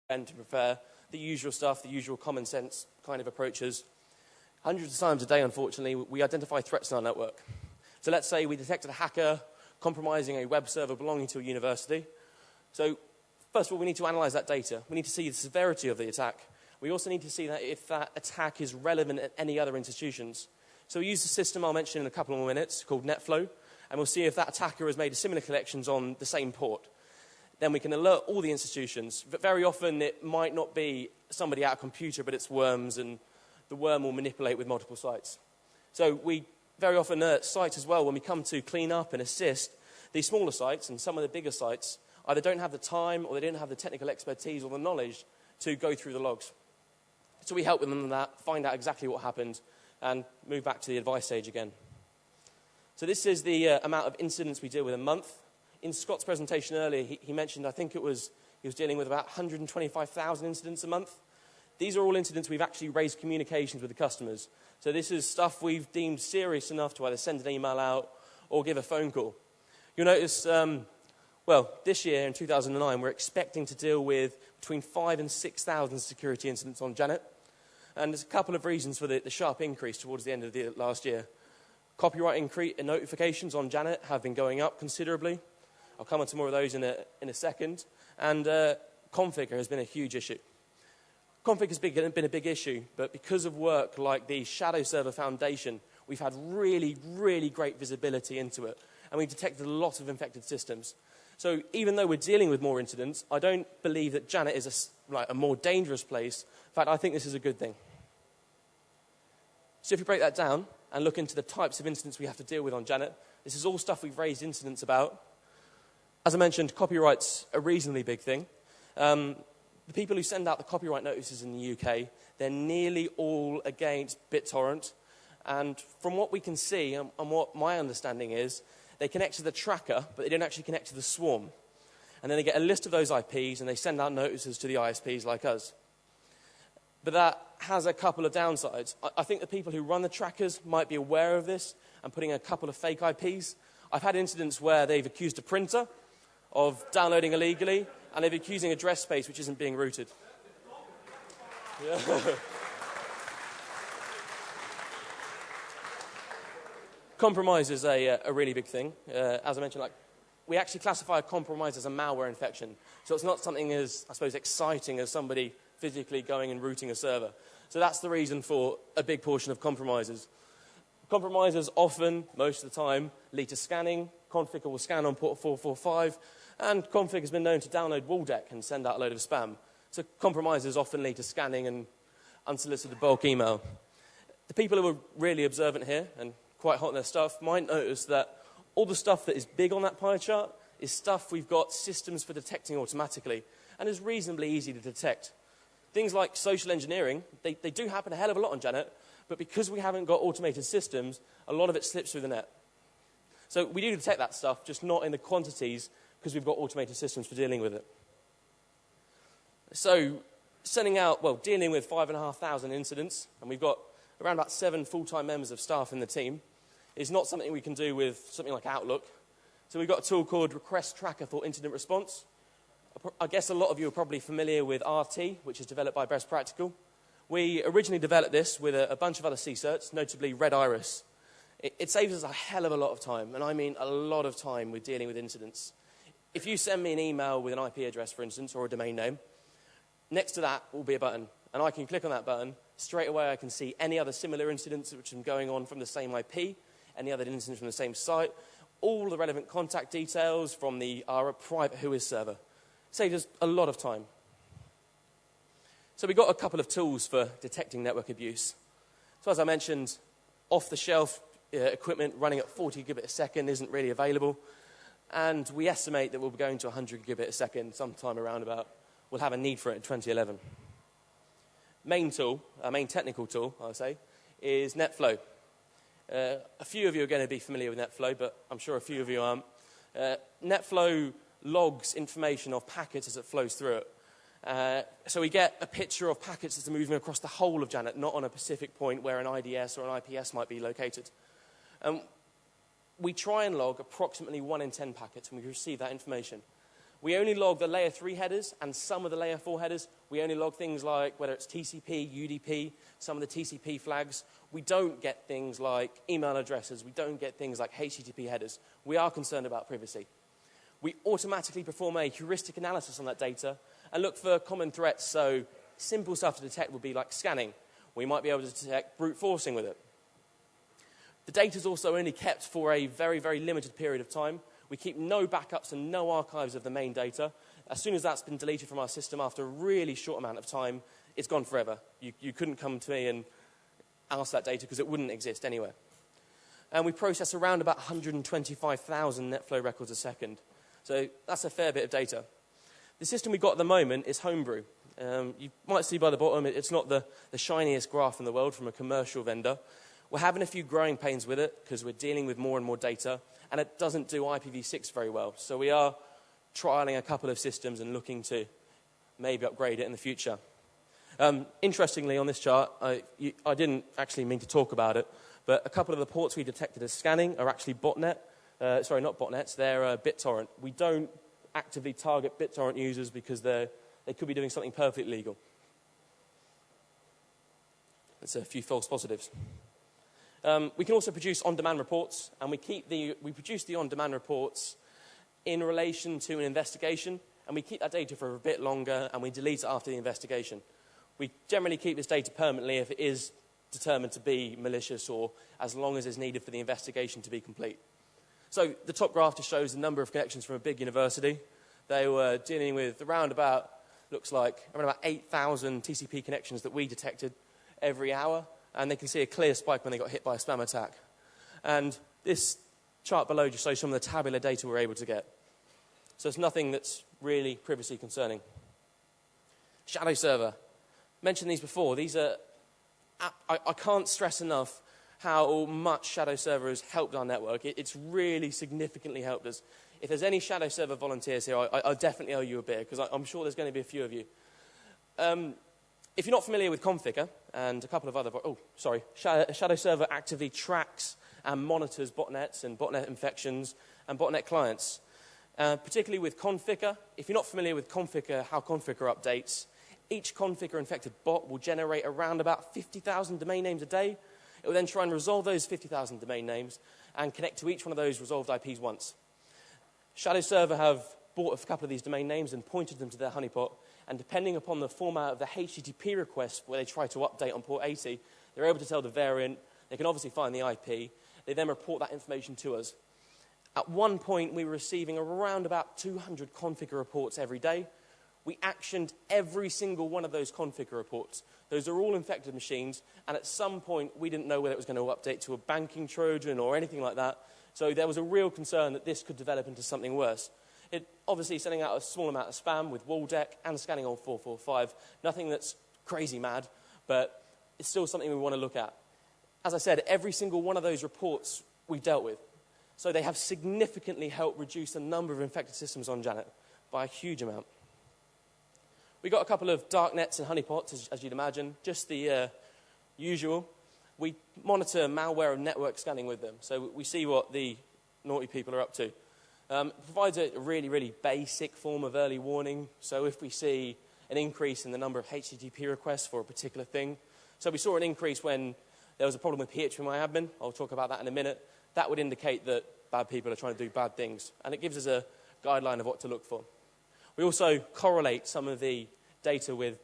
and to prepare the usual stuff, the usual common sense kind of approaches. Hundreds of times a day, unfortunately, we identify threats in our network. So let's say we detected a hacker compromising a web server belonging to a university. So first of all, we need to analyze that data. We need to see the severity of the attack. We also need to see that if that attack is relevant at any other institutions. So we use the system I'll mention in a couple more minutes called Netflow, and we'll see if that attacker has made similar collections on the same port. Then we can alert all the institutions. But very often it might not be somebody at a computer, but it's worms, and the worm will manipulate with multiple sites. So we very often alert sites as well when we come to clean up and assist these smaller sites, and some of the bigger sites either don't have the time or they don't have the technical expertise or the knowledge to go through the logs. So we help them on that, find out exactly what happened, and move back to the advice stage again. So this is the amount of incidents we deal with a month. In Scott's presentation earlier, he mentioned, I think he was dealing with about 125,000 incidents a month. These are all incidents we've actually raised communications with the customers. So this is stuff we've deemed serious enough to either send an email out or give a phone call. You'll notice, this year in 2009, we're expecting to deal with between 5,000 and 6,000 security incidents on JANET. And there's a couple of reasons for the sharp increase towards the end of the last year. Copyright notifications on JANET have been going up considerably. I'll come on to more of those in a second. And config has been a huge issue. Config has been a big issue, but because of work like the Shadowserver Foundation, we've had really, really great visibility into it. And we've detected a lot of infected systems. So even though we're dealing with more incidents, I don't believe that JANET is a more dangerous place. In fact, I think this is a good thing. So if you break that down and look into the types of incidents we have to deal with on JANET, this is all stuff we've raised incidents about. As I mentioned, copyright's a reasonably big thing. The people who send out the copyright notices in the UK, they're nearly all against BitTorrent. And from what we can see, and what my understanding is, they connect to the tracker, but they don't actually connect to the swarm. And then they get a list of those IPs, and they send out notices to the ISPs like us. But that has a couple of downsides. I think the people who run the trackers might be aware of this and putting a couple of fake IPs. I've had incidents where they've accused a printer of downloading illegally, and they're accusing address space which isn't being routed. Yeah. Compromise is a really big thing. As I mentioned, we actually classify a compromise as a malware infection. So it's not something as, I suppose, exciting as somebody physically going and rooting a server. So that's the reason for a big portion of compromises. Compromises often, most of the time, lead to scanning. Config will scan on port 445, and config has been known to download WallDeck and send out a load of spam. So compromises often lead to scanning and unsolicited bulk email. The people who are really observant here and quite hot on their stuff might notice that all the stuff that is big on that pie chart is stuff we've got systems for detecting automatically and is reasonably easy to detect. Things like social engineering, they do happen a hell of a lot on JANET, but because we haven't got automated systems, a lot of it slips through the net. So we do detect that stuff, just not in the quantities because we've got automated systems for dealing with it. So dealing with 5,500 incidents, and we've got around about 7 full-time members of staff in the team, is not something we can do with something like Outlook. So we've got a tool called Request Tracker for Incident Response. I guess a lot of you are probably familiar with RT, which is developed by Best Practical. We originally developed this with a bunch of other CSIRTs, notably Red Iris. It saves us a hell of a lot of time, and I mean a lot of time with dealing with incidents. If you send me an email with an IP address, for instance, or a domain name, next to that will be a button, and I can click on that button. Straight away I can see any other similar incidents which are going on from the same IP, any other incidents from the same site, all the relevant contact details from our private Whois server. Saves us a lot of time. So we've got a couple of tools for detecting network abuse. So as I mentioned, off-the-shelf equipment running at 40 gigabit a second isn't really available. And we estimate that we'll be going to 100 gigabit a second sometime around about. We'll have a need for it in 2011. Main technical tool, I would say, is Netflow. A few of you are going to be familiar with Netflow, but I'm sure a few of you aren't. Netflow logs information of packets as it flows through it. So we get a picture of packets that are moving across the whole of JANET, not on a specific point where an IDS or an IPS might be located. We try and log approximately 1 in 10 packets when we receive that information. We only log the layer 3 headers and some of the layer 4 headers. We only log things like whether it's TCP, UDP, some of the TCP flags. We don't get things like email addresses. We don't get things like HTTP headers. We are concerned about privacy. We automatically perform a heuristic analysis on that data and look for common threats. So simple stuff to detect would be like scanning. We might be able to detect brute forcing with it. The data is also only kept for a very, very limited period of time. We keep no backups and no archives of the main data. As soon as that's been deleted from our system after a really short amount of time, it's gone forever. You couldn't come to me and ask that data because it wouldn't exist anywhere. And we process around about 125,000 Netflow records a second. So that's a fair bit of data. The system we've got at the moment is homebrew. You might see by the bottom, it's not the shiniest graph in the world from a commercial vendor. We're having a few growing pains with it because we're dealing with more and more data, and it doesn't do IPv6 very well. So we are trialing a couple of systems and looking to maybe upgrade it in the future. Interestingly, on this chart, I didn't actually mean to talk about it, but a couple of the ports we detected as scanning are actually botnet. Sorry, not botnets, they're BitTorrent. We don't actively target BitTorrent users because they could be doing something perfectly legal. That's a few false positives. We can also produce on-demand reports, and we produce the on-demand reports in relation to an investigation, and we keep that data for a bit longer, and we delete it after the investigation. We generally keep this data permanently if it is determined to be malicious or as long as it's needed for the investigation to be complete. So the top graph just shows the number of connections from a big university. They were dealing with around about 8,000 TCP connections that we detected every hour, and they can see a clear spike when they got hit by a spam attack. And this chart below just shows some of the tabular data we're able to get. So it's nothing that's really privacy concerning. Shadowserver. Mentioned these before. These are, I can't stress enough how much Shadowserver has helped our network. It's really significantly helped us. If there's any Shadowserver volunteers here, I definitely owe you a beer, because I'm sure there's going to be a few of you. If you're not familiar with Configure and a couple of other... Shadowserver actively tracks and monitors botnets and botnet infections and botnet clients. Particularly with Configure. If you're not familiar with Configure, how Configure updates, each Configure-infected bot will generate around about 50,000 domain names a day. It will then try and resolve those 50,000 domain names and connect to each one of those resolved IPs once. Shadowserver have bought a couple of these domain names and pointed them to their honeypot, and depending upon the format of the HTTP request where they try to update on port 80, they're able to tell the variant. They can obviously find the IP. They then report that information to us. At one point, we were receiving around about 200 Configure reports every day. We actioned every single one of those Configure reports. Those are all infected machines, and at some point, we didn't know whether it was going to update to a banking Trojan or anything like that. So there was a real concern that this could develop into something worse. It obviously sending out a small amount of spam with Waldeck and scanning on 445. Nothing that's crazy mad, but it's still something we want to look at. As I said, every single one of those reports we dealt with. So they have significantly helped reduce the number of infected systems on JANET by a huge amount. We got a couple of darknets and honeypots, as you'd imagine, just the usual. We monitor malware and network scanning with them, so we see what the naughty people are up to. It provides a really, really basic form of early warning. So if we see an increase in the number of HTTP requests for a particular thing, so we saw an increase when there was a problem with phpMyAdmin. I'll talk about that in a minute. That would indicate that bad people are trying to do bad things, and it gives us a guideline of what to look for. We also correlate some of the data with